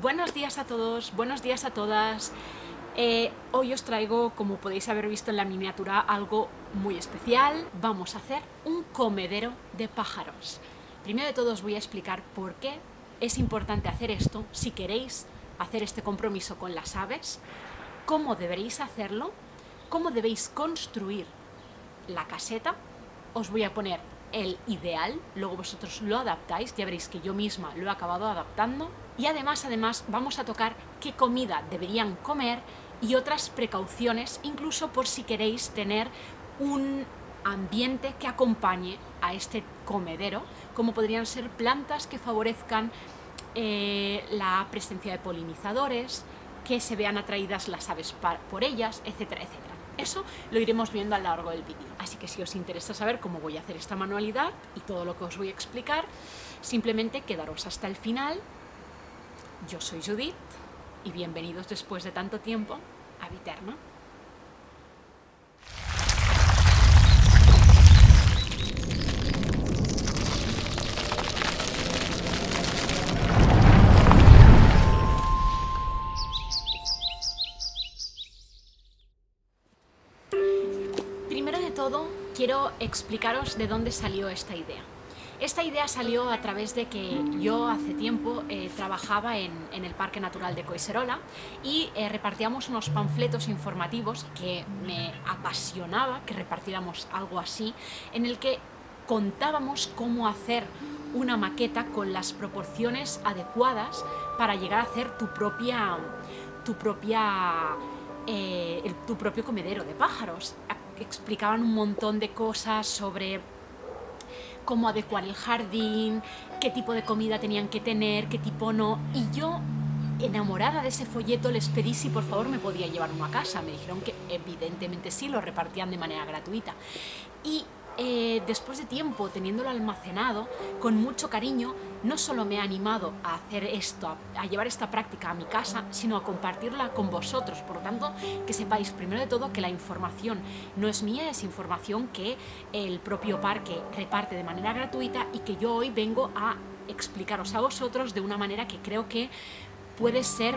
Buenos días a todos, buenos días a todas. Hoy os traigo, como podéis haber visto en la miniatura, algo muy especial. Vamos a hacer un comedero de pájaros. Primero de todo os voy a explicar por qué es importante hacer esto, si queréis hacer este compromiso con las aves, cómo deberéis hacerlo, cómo debéis construir la caseta. Os voy a poner el ideal, luego vosotros lo adaptáis, ya veréis que yo misma lo he acabado adaptando. Y además vamos a tocar qué comida deberían comer y otras precauciones, incluso por si queréis tener un ambiente que acompañe a este comedero, como podrían ser plantas que favorezcan la presencia de polinizadores, que se vean atraídas las aves por ellas, etcétera, etcétera. Eso lo iremos viendo a lo largo del vídeo. Así que si os interesa saber cómo voy a hacer esta manualidad y todo lo que os voy a explicar, simplemente quedaros hasta el final. Yo soy Judith y bienvenidos después de tanto tiempo a Viterna. Primero de todo, quiero explicaros de dónde salió esta idea. Esta idea salió a través de que yo hace tiempo trabajaba en el Parque Natural de Collserola y repartíamos unos panfletos informativos que me apasionaba que repartiéramos algo así, en el que contábamos cómo hacer una maqueta con las proporciones adecuadas para llegar a hacer tu propio comedero de pájaros. Explicaban un montón de cosas sobre cómo adecuar el jardín, qué tipo de comida tenían que tener, qué tipo no, y yo, enamorada de ese folleto, les pedí si por favor me podía llevar uno a casa. Me dijeron que evidentemente sí, lo repartían de manera gratuita. Y después de tiempo teniéndolo almacenado con mucho cariño, no solo me ha animado a hacer esto, a llevar esta práctica a mi casa, sino a compartirla con vosotros. Por lo tanto, que sepáis primero de todo que la información no es mía, es información que el propio parque reparte de manera gratuita y que yo hoy vengo a explicaros a vosotros de una manera que creo que puede ser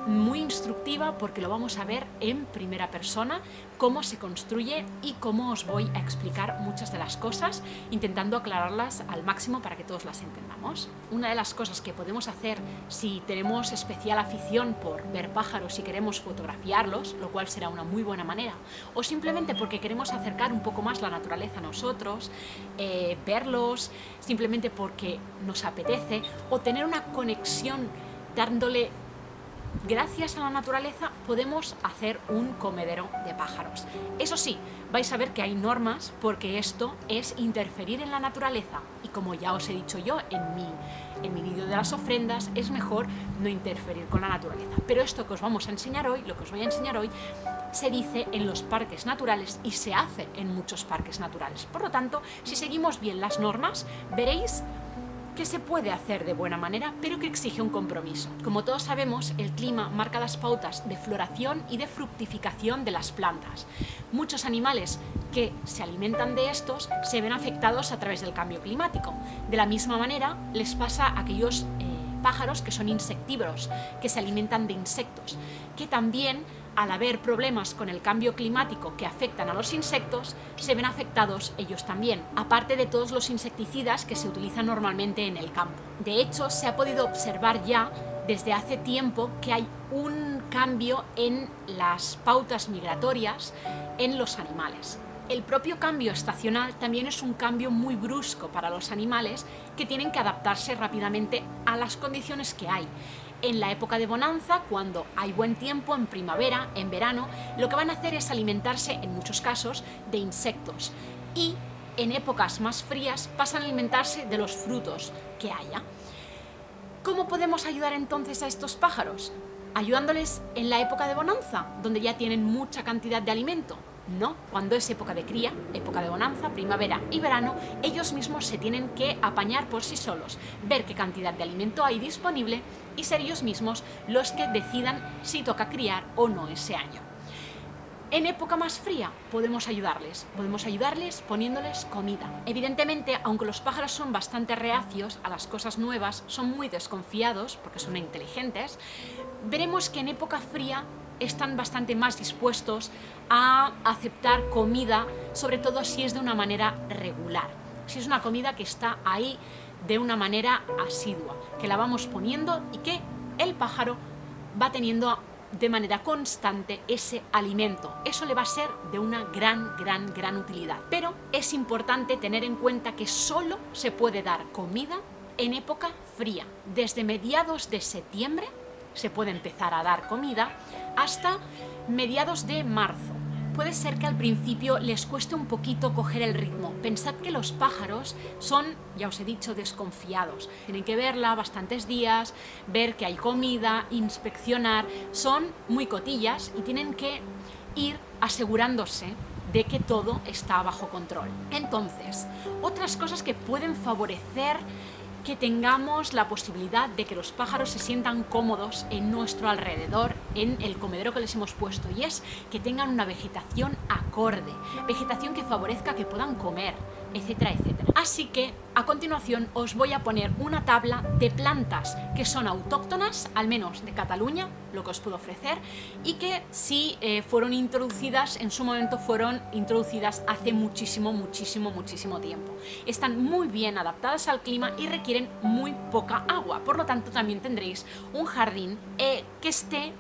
muy instructiva, porque lo vamos a ver en primera persona, cómo se construye y cómo os voy a explicar muchas de las cosas, intentando aclararlas al máximo para que todos las entendamos. Una de las cosas que podemos hacer si tenemos especial afición por ver pájaros y queremos fotografiarlos, lo cual será una muy buena manera, o simplemente porque queremos acercar un poco más la naturaleza a nosotros, verlos, simplemente porque nos apetece, o tener una conexión dándole gracias a la naturaleza, podemos hacer un comedero de pájaros. Eso sí, vais a ver que hay normas, porque esto es interferir en la naturaleza, y como ya os he dicho yo en mi vídeo de las ofrendas, es mejor no interferir con la naturaleza. Pero esto que os vamos a enseñar hoy, lo que os voy a enseñar hoy, se dice en los parques naturales y se hace en muchos parques naturales. Por lo tanto, si seguimos bien las normas, veréis que se puede hacer de buena manera, pero que exige un compromiso. Como todos sabemos, el clima marca las pautas de floración y de fructificación de las plantas. Muchos animales que se alimentan de estos se ven afectados a través del cambio climático. De la misma manera, les pasa a aquellos pájaros que son insectívoros, que se alimentan de insectos, que también, al haber problemas con el cambio climático que afectan a los insectos, se ven afectados ellos también, aparte de todos los insecticidas que se utilizan normalmente en el campo. De hecho, se ha podido observar ya desde hace tiempo que hay un cambio en las pautas migratorias en los animales. El propio cambio estacional también es un cambio muy brusco para los animales, que tienen que adaptarse rápidamente a las condiciones que hay. En la época de bonanza, cuando hay buen tiempo, en primavera, en verano, lo que van a hacer es alimentarse, en muchos casos, de insectos. Y en épocas más frías pasan a alimentarse de los frutos que haya. ¿Cómo podemos ayudar entonces a estos pájaros? ¿Ayudándoles en la época de bonanza, donde ya tienen mucha cantidad de alimento? No, cuando es época de cría, época de bonanza, primavera y verano, ellos mismos se tienen que apañar por sí solos, ver qué cantidad de alimento hay disponible y ser ellos mismos los que decidan si toca criar o no ese año. En época más fría podemos ayudarles poniéndoles comida. Evidentemente, aunque los pájaros son bastante reacios a las cosas nuevas, son muy desconfiados porque son inteligentes, veremos que en época fría están bastante más dispuestos a aceptar comida, sobre todo si es de una manera regular, si es una comida que está ahí de una manera asidua, que la vamos poniendo y que el pájaro va teniendo de manera constante ese alimento. Eso le va a ser de una gran utilidad. Pero es importante tener en cuenta que solo se puede dar comida en época fría. Desde mediados de septiembre se puede empezar a dar comida hasta mediados de marzo. Puede ser que al principio les cueste un poquito coger el ritmo. Pensad que los pájaros son, ya os he dicho, desconfiados. Tienen que verla bastantes días, ver que hay comida, inspeccionar. Son muy cotillas y tienen que ir asegurándose de que todo está bajo control. Entonces, otras cosas que pueden favorecer que tengamos la posibilidad de que los pájaros se sientan cómodos en nuestro alrededor, en el comedero que les hemos puesto, y es que tengan una vegetación acorde, vegetación que favorezca que puedan comer, etcétera, etcétera. Así que a continuación os voy a poner una tabla de plantas que son autóctonas, al menos de Cataluña, lo que os puedo ofrecer, y que si fueron introducidas, en su momento fueron introducidas hace muchísimo tiempo. Están muy bien adaptadas al clima y requieren muy poca agua, por lo tanto también tendréis un jardín que esté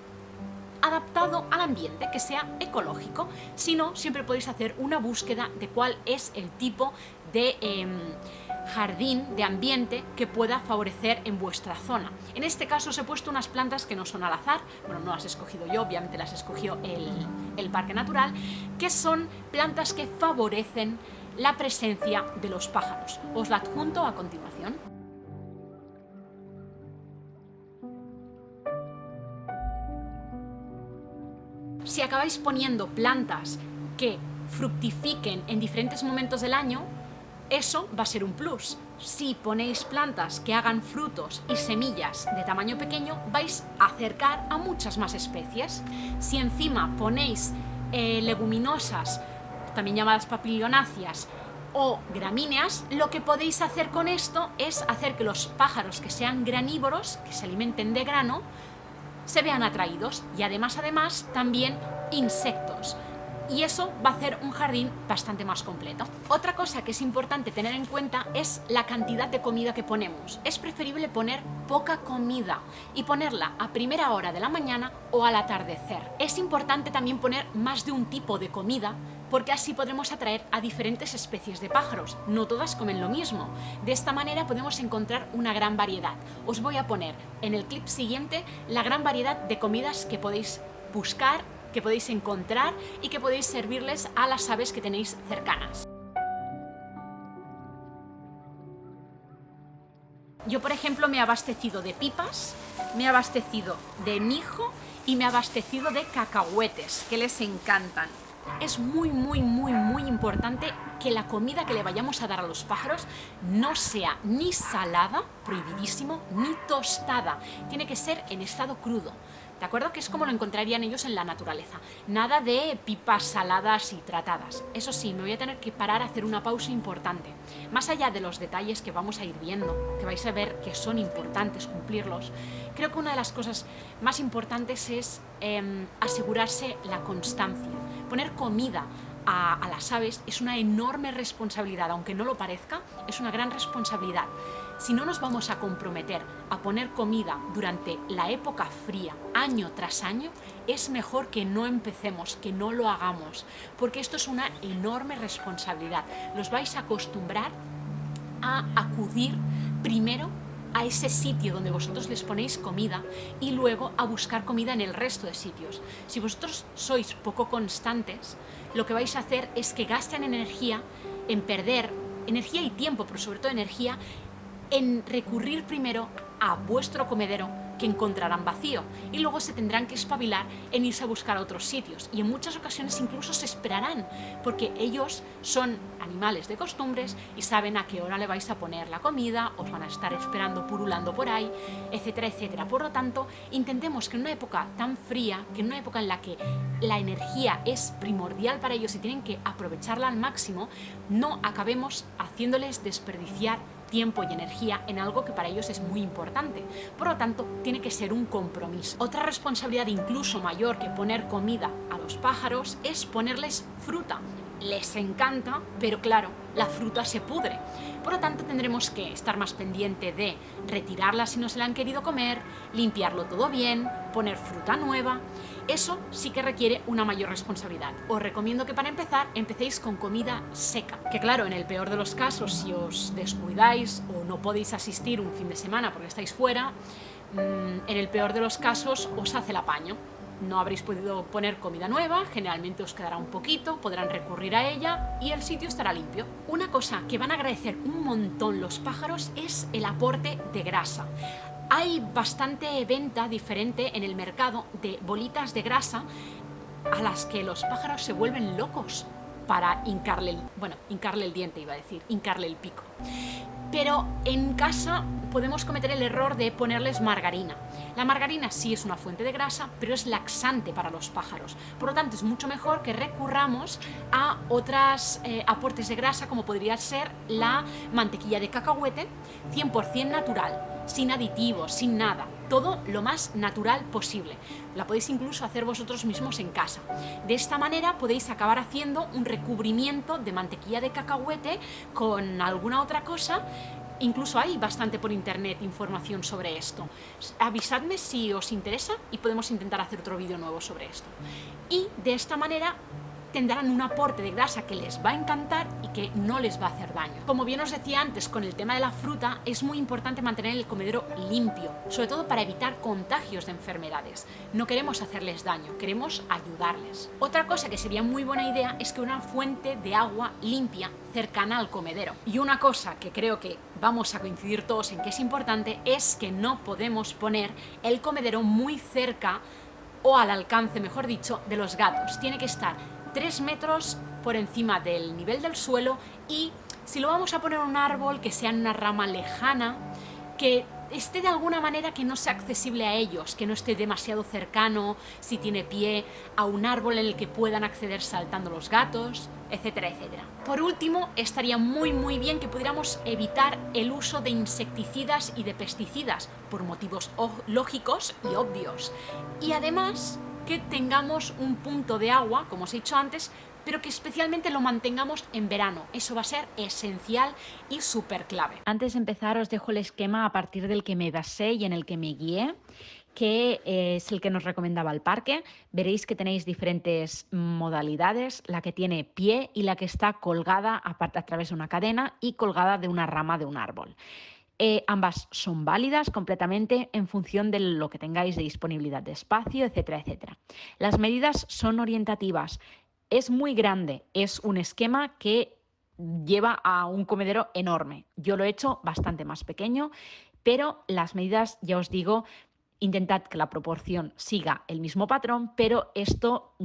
adaptado al ambiente, que sea ecológico. Si no, siempre podéis hacer una búsqueda de cuál es el tipo de jardín, de ambiente que pueda favorecer en vuestra zona. En este caso os he puesto unas plantas que no son al azar, bueno, no las he escogido yo, obviamente las escogió el Parque Natural, que son plantas que favorecen la presencia de los pájaros. Os la adjunto a continuación. Si acabáis poniendo plantas que fructifiquen en diferentes momentos del año, eso va a ser un plus. Si ponéis plantas que hagan frutos y semillas de tamaño pequeño, vais a acercar a muchas más especies. Si encima ponéis leguminosas, también llamadas papilionáceas, o gramíneas, lo que podéis hacer con esto es hacer que los pájaros que sean granívoros, que se alimenten de grano, se vean atraídos, y además también insectos, y eso va a hacer un jardín bastante más completo. Otra cosa que es importante tener en cuenta es la cantidad de comida que ponemos. Es preferible poner poca comida y ponerla a primera hora de la mañana o al atardecer. Es importante también poner más de un tipo de comida, porque así podremos atraer a diferentes especies de pájaros. No todas comen lo mismo. De esta manera podemos encontrar una gran variedad. Os voy a poner en el clip siguiente la gran variedad de comidas que podéis buscar, que podéis encontrar y que podéis servirles a las aves que tenéis cercanas. Yo, por ejemplo, me he abastecido de pipas, me he abastecido de mijo y me he abastecido de cacahuetes, que les encantan. Es muy importante que la comida que le vayamos a dar a los pájaros no sea ni salada, prohibidísimo, ni tostada. Tiene que ser en estado crudo, ¿de acuerdo? Que es como lo encontrarían ellos en la naturaleza. Nada de pipas saladas y tratadas. Eso sí, me voy a tener que parar a hacer una pausa importante. Más allá de los detalles que vamos a ir viendo, que vais a ver que son importantes cumplirlos, creo que una de las cosas más importantes es asegurarse la constancia. Poner comida a las aves es una enorme responsabilidad, aunque no lo parezca, es una gran responsabilidad. Si no nos vamos a comprometer a poner comida durante la época fría, año tras año, es mejor que no empecemos, que no lo hagamos, porque esto es una enorme responsabilidad. Los vais a acostumbrar a acudir primero a ese sitio donde vosotros les ponéis comida y luego a buscar comida en el resto de sitios. Si vosotros sois poco constantes, lo que vais a hacer es que gasten energía en perder energía y tiempo, pero sobre todo energía en recurrir primero a vuestro comedero que encontrarán vacío y luego se tendrán que espabilar en irse a buscar a otros sitios, y en muchas ocasiones incluso se esperarán, porque ellos son animales de costumbres y saben a qué hora le vais a poner la comida, os van a estar esperando purulando por ahí, etcétera, etcétera. Por lo tanto, intentemos que en una época tan fría, que en una época en la que la energía es primordial para ellos y tienen que aprovecharla al máximo, no acabemos haciéndoles desperdiciar tiempo y energía en algo que para ellos es muy importante. Por lo tanto, tiene que ser un compromiso. Otra responsabilidad incluso mayor que poner comida a los pájaros es ponerles fruta. Les encanta, pero claro, la fruta se pudre. Por lo tanto, tendremos que estar más pendiente de retirarla si no se la han querido comer, limpiarlo todo bien, poner fruta nueva. Eso sí que requiere una mayor responsabilidad. Os recomiendo que para empezar empecéis con comida seca. Que claro, en el peor de los casos, si os descuidáis o no podéis asistir un fin de semana porque estáis fuera, en el peor de los casos os hace el apaño. No habréis podido poner comida nueva, generalmente os quedará un poquito, podrán recurrir a ella y el sitio estará limpio. Una cosa que van a agradecer un montón los pájaros es el aporte de grasa. Hay bastante venta diferente en el mercado de bolitas de grasa a las que los pájaros se vuelven locos para hincarle el diente, iba a decir, hincarle el pico. Pero en casa podemos cometer el error de ponerles margarina. La margarina sí es una fuente de grasa, pero es laxante para los pájaros. Por lo tanto, es mucho mejor que recurramos a otros aportes de grasa, como podría ser la mantequilla de cacahuete, 100% natural, sin aditivos, sin nada. Todo lo más natural posible. La podéis incluso hacer vosotros mismos en casa. De esta manera podéis acabar haciendo un recubrimiento de mantequilla de cacahuete con alguna otra cosa. Incluso hay bastante por internet información sobre esto. Avisadme si os interesa y podemos intentar hacer otro vídeo nuevo sobre esto. Y de esta manera tendrán un aporte de grasa que les va a encantar y que no les va a hacer daño. Como bien os decía antes, con el tema de la fruta es muy importante mantener el comedero limpio, sobre todo para evitar contagios de enfermedades. No queremos hacerles daño, queremos ayudarles. Otra cosa que sería muy buena idea es que una fuente de agua limpia cercana al comedero. Y una cosa que creo que vamos a coincidir todos en que es importante es que no podemos poner el comedero muy cerca o al alcance, mejor dicho, de los gatos. Tiene que estar 3 metros por encima del nivel del suelo, y si lo vamos a poner en un árbol, que sea en una rama lejana, que esté de alguna manera que no sea accesible a ellos, que no esté demasiado cercano, si tiene pie, a un árbol en el que puedan acceder saltando los gatos, etcétera, etcétera. Por último, estaría muy bien que pudiéramos evitar el uso de insecticidas y de pesticidas, por motivos lógicos y obvios. Y además, que tengamos un punto de agua, como os he dicho antes, pero que especialmente lo mantengamos en verano. Eso va a ser esencial y súper clave. Antes de empezar, os dejo el esquema a partir del que me basé y en el que me guié, que es el que nos recomendaba el parque. Veréis que tenéis diferentes modalidades, la que tiene pie y la que está colgada a través de una cadena y colgada de una rama de un árbol. Ambas son válidas completamente en función de lo que tengáis de disponibilidad de espacio, etcétera, etcétera. Las medidas son orientativas. Es muy grande, es un esquema que lleva a un comedero enorme. Yo lo he hecho bastante más pequeño, pero las medidas, ya os digo, intentad que la proporción siga el mismo patrón, pero esto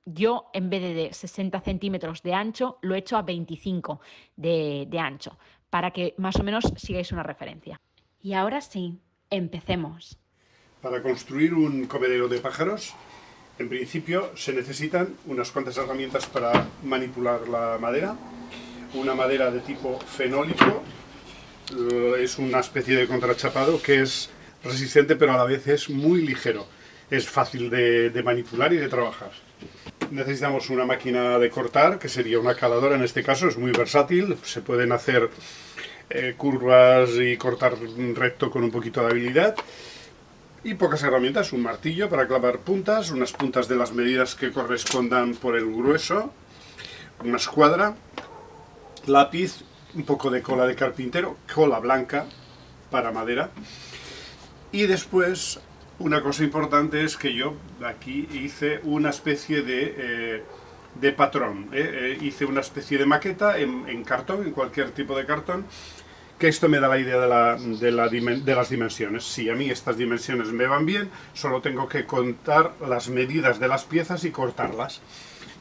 yo en vez de 60 centímetros de ancho lo he hecho a 25 de ancho, para que más o menos sigáis una referencia. Y ahora sí, empecemos. Para construir un comedero de pájaros, en principio se necesitan unas cuantas herramientas para manipular la madera. Una madera de tipo fenólico, es una especie de contrachapado que es resistente, pero a la vez es muy ligero. Es fácil de manipular y de trabajar. Necesitamos una máquina de cortar, que sería una caladora en este caso, es muy versátil. Se pueden hacer curvas y cortar recto con un poquito de habilidad. Y pocas herramientas, un martillo para clavar puntas, unas puntas de las medidas que correspondan por el grueso, una escuadra, lápiz, un poco de cola de carpintero, cola blanca para madera. Y después, una cosa importante es que yo aquí hice una especie de patrón. Hice una especie de maqueta en cartón, en cualquier tipo de cartón, que esto me da la idea de las dimensiones. Si a mí estas dimensiones me van bien, solo tengo que contar las medidas de las piezas y cortarlas.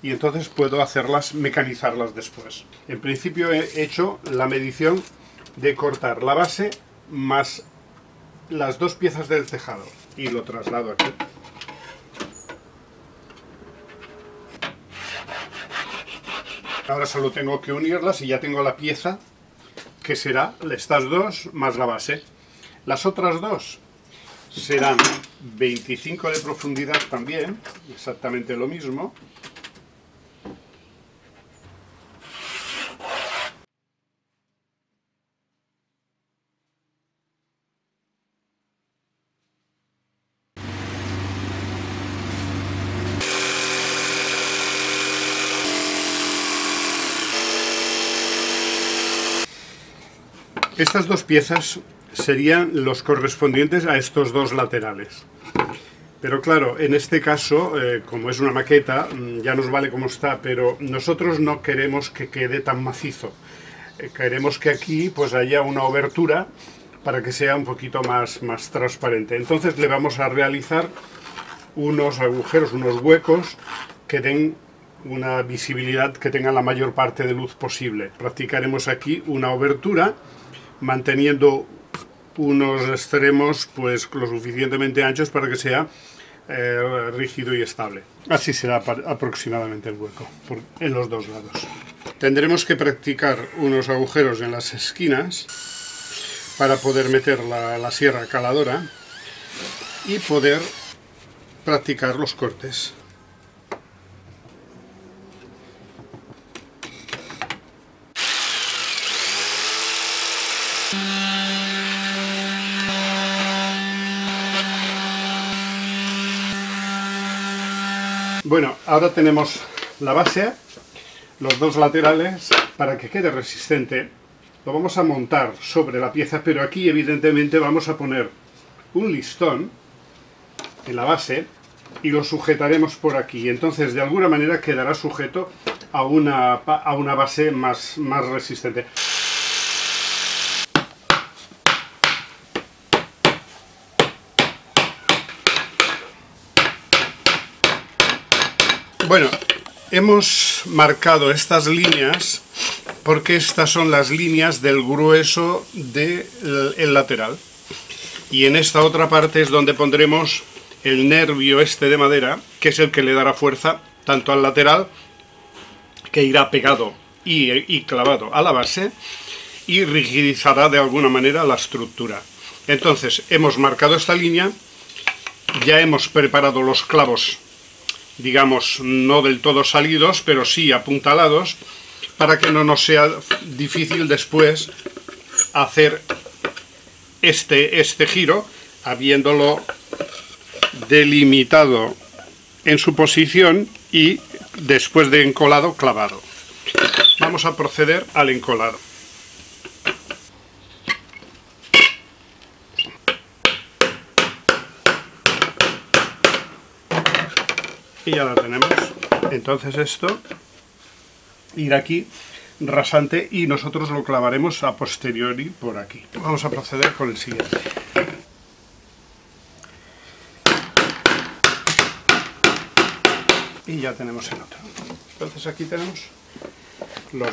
Y entonces puedo hacerlas, mecanizarlas después. En principio he hecho la medición de cortar la base más las dos piezas del tejado y lo traslado aquí. Ahora solo tengo que unirlas y ya tengo la pieza que será estas dos más la base. Las otras dos serán 25 de profundidad también, exactamente lo mismo. Estas dos piezas serían los correspondientes a estos dos laterales. Pero claro, en este caso, como es una maqueta, ya nos vale como está, pero nosotros no queremos que quede tan macizo. Queremos que aquí pues haya una obertura para que sea un poquito más transparente. Entonces le vamos a realizar unos agujeros, unos huecos que den una visibilidad, que tengan la mayor parte de luz posible. Practicaremos aquí una obertura, manteniendo unos extremos pues lo suficientemente anchos para que sea rígido y estable. Así será aproximadamente el hueco en los dos lados. Tendremos que practicar unos agujeros en las esquinas para poder meter la sierra caladora y poder practicar los cortes. Bueno, ahora tenemos la base, los dos laterales. Para que quede resistente lo vamos a montar sobre la pieza, pero aquí evidentemente vamos a poner un listón en la base y lo sujetaremos por aquí. Entonces de alguna manera quedará sujeto a una base más resistente. Bueno, hemos marcado estas líneas porque estas son las líneas del grueso del lateral. Y en esta otra parte es donde pondremos el nervio este de madera, que es el que le dará fuerza tanto al lateral, que irá pegado y clavado a la base, y rigidizará de alguna manera la estructura. Entonces, hemos marcado esta línea, ya hemos preparado los clavos, digamos, no del todo salidos, pero sí apuntalados, para que no nos sea difícil después hacer este giro, habiéndolo delimitado en su posición y después de encolado, clavado. Vamos a proceder al encolado. Y ya la tenemos. Entonces esto irá aquí rasante y nosotros lo clavaremos a posteriori por aquí. Vamos a proceder con el siguiente. Y ya tenemos el otro. Entonces aquí tenemos los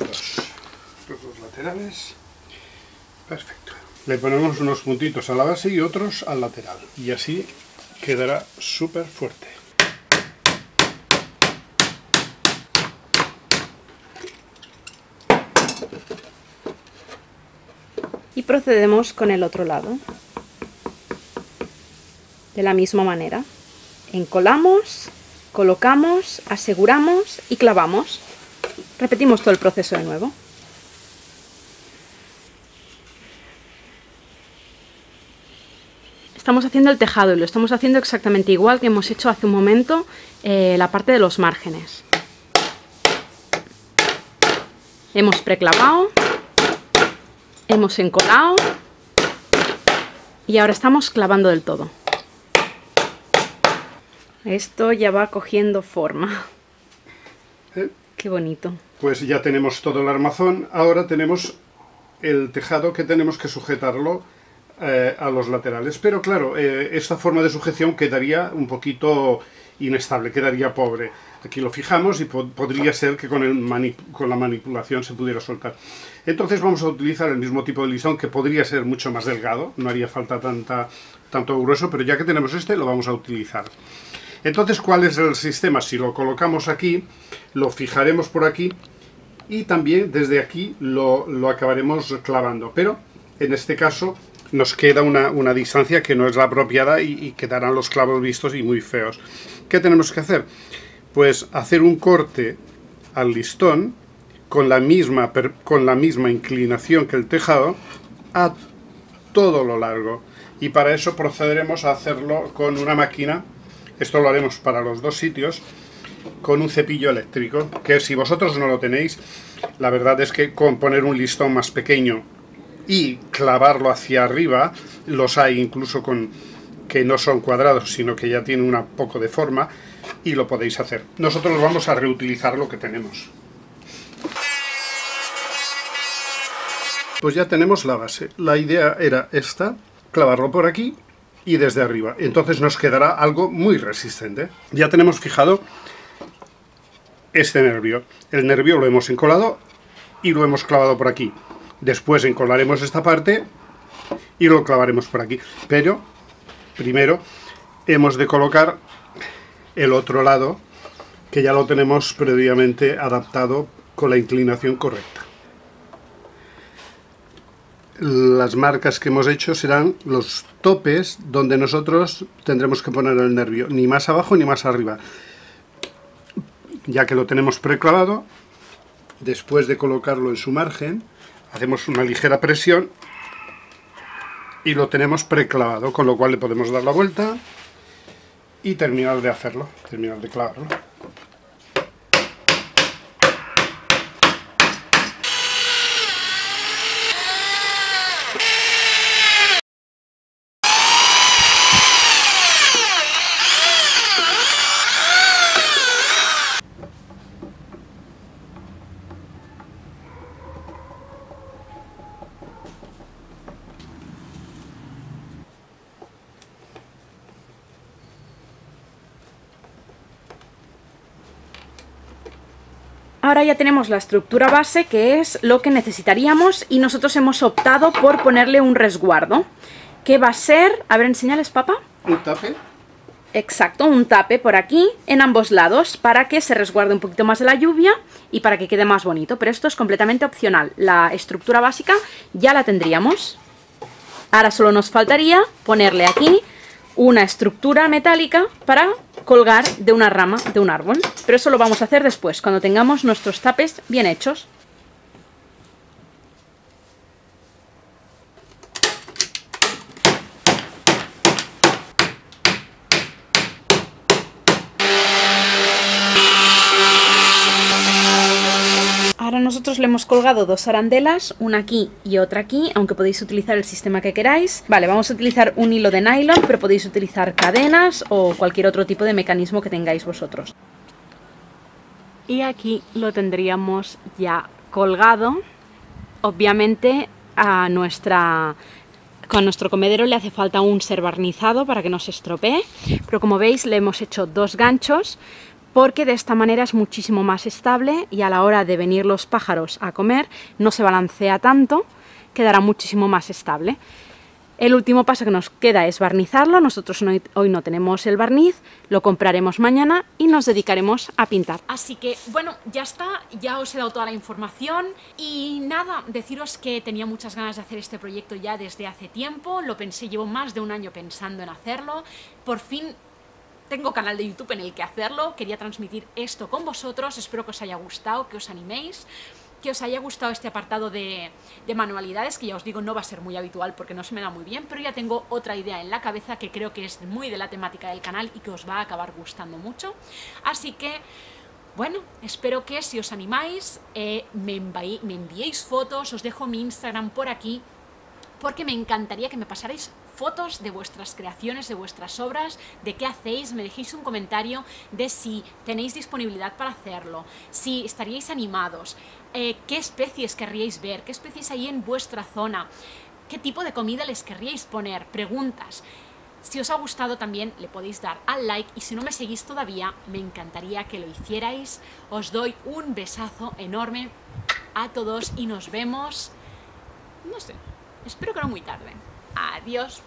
dos laterales. Perfecto. Le ponemos unos puntitos a la base y otros al lateral. Y así quedará súper fuerte. Y procedemos con el otro lado. De la misma manera. Encolamos, colocamos, aseguramos y clavamos. Repetimos todo el proceso de nuevo. Estamos haciendo el tejado y lo estamos haciendo exactamente igual que hemos hecho hace un momento la parte de los márgenes. Hemos preclavado, hemos encolado y ahora estamos clavando del todo. Esto ya va cogiendo forma. Qué bonito. Pues ya tenemos todo el armazón, ahora tenemos el tejado que tenemos que sujetarlo a los laterales. Pero claro, esta forma de sujeción quedaría un poquito inestable, quedaría pobre. Aquí lo fijamos y podría ser que con la manipulación se pudiera soltar. Entonces vamos a utilizar el mismo tipo de listón, que podría ser mucho más delgado, no haría falta tanto grueso, pero ya que tenemos este, lo vamos a utilizar. Entonces, ¿cuál es el sistema? Si lo colocamos aquí, lo fijaremos por aquí y también desde aquí lo acabaremos clavando. Pero en este caso nos queda una distancia que no es la apropiada y quedarán los clavos vistos y muy feos. ¿Qué tenemos que hacer? Pues hacer un corte al listón con la misma inclinación que el tejado a todo lo largo. Y para eso procederemos a hacerlo con una máquina. Esto lo haremos para los dos sitios con un cepillo eléctrico, que si vosotros no lo tenéis, la verdad es que con poner un listón más pequeño y clavarlo hacia arriba, los hay incluso que no son cuadrados, sino que ya tienen un poco de forma, y lo podéis hacer. Nosotros vamos a reutilizar lo que tenemos. Pues ya tenemos la base. La idea era esta, clavarlo por aquí y desde arriba. Entonces nos quedará algo muy resistente. Ya tenemos fijado este nervio. El nervio lo hemos encolado y lo hemos clavado por aquí. Después encolaremos esta parte y lo clavaremos por aquí. Pero primero hemos de colocar el otro lado, que ya lo tenemos previamente adaptado con la inclinación correcta. Las marcas que hemos hecho serán los topes donde nosotros tendremos que poner el nervio, ni más abajo ni más arriba. Ya que lo tenemos preclavado, después de colocarlo en su margen, hacemos una ligera presión y lo tenemos preclavado, con lo cual le podemos dar la vuelta y terminar de hacerlo, terminar de clavarlo. Ahora ya tenemos la estructura base, que es lo que necesitaríamos, y nosotros hemos optado por ponerle un resguardo, que va a ser... A ver, enséñales, papá. ¿Un tape? Exacto, un tape por aquí, en ambos lados, para que se resguarde un poquito más de la lluvia y para que quede más bonito, pero esto es completamente opcional. La estructura básica ya la tendríamos. Ahora solo nos faltaría ponerle aquí una estructura metálica para colgar de una rama de un árbol. Pero eso lo vamos a hacer después, cuando tengamos nuestros tapes bien hechos. Ahora nosotros le hemos colgado dos arandelas, una aquí y otra aquí, aunque podéis utilizar el sistema que queráis. Vale, vamos a utilizar un hilo de nylon, pero podéis utilizar cadenas o cualquier otro tipo de mecanismo que tengáis vosotros. Y aquí lo tendríamos ya colgado. Obviamente con nuestro comedero le hace falta un ser barnizado para que no se estropee, pero como veis le hemos hecho dos ganchos, porque de esta manera es muchísimo más estable y a la hora de venir los pájaros a comer no se balancea tanto, quedará muchísimo más estable. El último paso que nos queda es barnizarlo. Nosotros hoy no tenemos el barniz, lo compraremos mañana y nos dedicaremos a pintar. Así que, bueno, ya está, ya os he dado toda la información y nada, deciros que tenía muchas ganas de hacer este proyecto ya desde hace tiempo, lo pensé, llevo más de un año pensando en hacerlo, por fin tengo canal de YouTube en el que hacerlo, quería transmitir esto con vosotros, espero que os haya gustado, que os animéis, que os haya gustado este apartado de manualidades, que ya os digo no va a ser muy habitual porque no se me da muy bien, pero ya tengo otra idea en la cabeza que creo que es muy de la temática del canal y que os va a acabar gustando mucho. Así que, bueno, espero que si os animáis me enviéis fotos, os dejo mi Instagram por aquí, porque me encantaría que me pasarais fotos de vuestras creaciones, de vuestras obras, de qué hacéis, me dejéis un comentario de si tenéis disponibilidad para hacerlo, si estaríais animados. qué especies querríais ver, qué especies hay en vuestra zona, qué tipo de comida les querríais poner, preguntas. Si os ha gustado también le podéis dar al like y si no me seguís todavía me encantaría que lo hicierais. Os doy un besazo enorme a todos y nos vemos, no sé, espero que no muy tarde. Adiós.